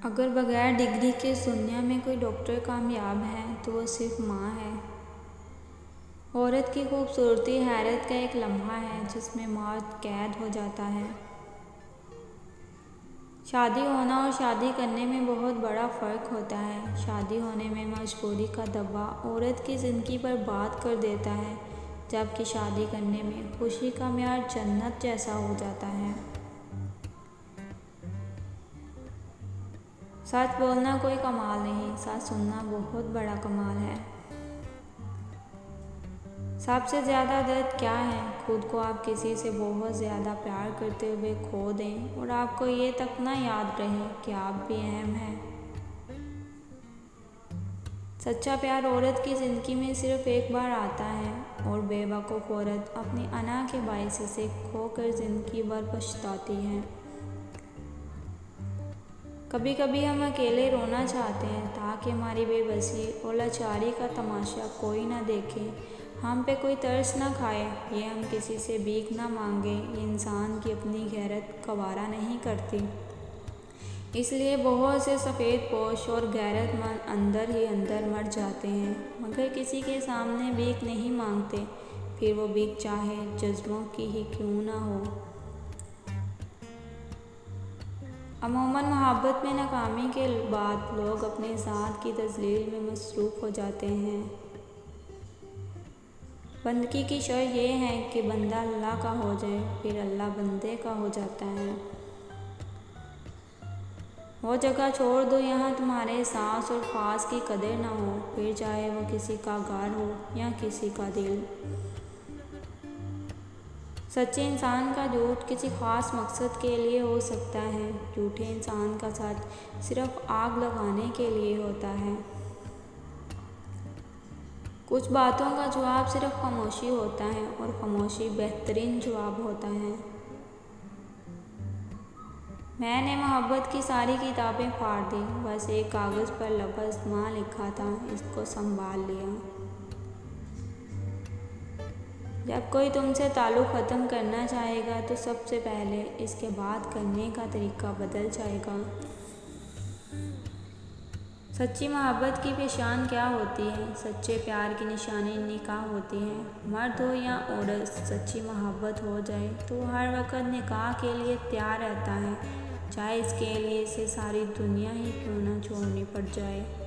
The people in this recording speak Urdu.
اگر بغیر ڈگری کے اس دنیا میں کوئی ڈاکٹر کامیاب ہے تو وہ صرف ماں ہے۔ عورت کی خوبصورتی حیرت کا ایک لمحہ ہے جس میں موت قید ہو جاتا ہے۔ شادی ہونا اور شادی کرنے میں بہت بڑا فرق ہوتا ہے۔ شادی ہونے میں مجبوری کا دباؤ عورت کی زندگی برباد کر دیتا ہے، جبکہ شادی کرنے میں خوشی کا معیار جنت جیسا ہو جاتا ہے۔ سچ بولنا کوئی کمال نہیں، سچ سننا بہت بڑا کمال ہے۔ سب سے زیادہ درد کیا ہے؟ خود کو آپ کسی سے بہت زیادہ پیار کرتے ہوئے کھو دیں اور آپ کو یہ تک نہ یاد رہے کہ آپ بھی اہم ہیں۔ سچا پیار عورت کی زندگی میں صرف ایک بار آتا ہے اور بے وقوف عورت اپنی انا کے باعث اسے کھو کر زندگی بھر پچھتاتی ہے۔ کبھی کبھی ہم اکیلے رونا چاہتے ہیں تاکہ ہماری بے بسی اور لاچاری کا تماشا کوئی نہ دیکھے، ہم پہ کوئی ترس نہ کھائے، یہ ہم کسی سے بھیک نہ مانگیں، یہ انسان کی اپنی غیرت گوارا نہیں کرتی۔ اس لیے بہت سے سفید پوش اور غیرت مند اندر ہی اندر مر جاتے ہیں مگر کسی کے سامنے بھیک نہیں مانگتے، پھر وہ بھیک چاہے جذبوں کی ہی کیوں نہ ہو۔ عموماً محبت میں ناکامی کے بعد لوگ اپنی ذات کی تذلیل میں مصروف ہو جاتے ہیں۔ بندگی کی شرط یہ ہے کہ بندہ اللہ کا ہو جائے، پھر اللہ بندے کا ہو جاتا ہے۔ وہ جگہ چھوڑ دو جہاں تمہارے سانس اور خاص کی قدر نہ ہو، پھر چاہے وہ کسی کا گھر ہو یا کسی کا دل۔ سچے انسان کا جھوٹ کسی خاص مقصد کے لیے ہو سکتا ہے، جھوٹے انسان کا سچ صرف آگ لگانے کے لیے ہوتا ہے۔ کچھ باتوں کا جواب صرف خاموشی ہوتا ہے اور خاموشی بہترین جواب ہوتا ہے۔ میں نے محبت کی ساری کتابیں پھاڑ دیں، بس ایک کاغذ پر لفظ ماں لکھا تھا، اس کو سنبھال لیا۔ جب کوئی تم سے تعلق ختم کرنا چاہے گا تو سب سے پہلے اس کے بات کرنے کا طریقہ بدل جائے گا۔ سچی محبت کی پہچان کیا ہوتی ہے؟ سچے پیار کی نشانی نکاح ہوتی ہے۔ مرد ہو یا عورت، سچی محبت ہو جائے تو وہ ہر وقت نکاح کے لیے تیار رہتا ہے، چاہے اس کے لیے اسے ساری دنیا ہی کیوں نہ چھوڑنی پڑ جائے۔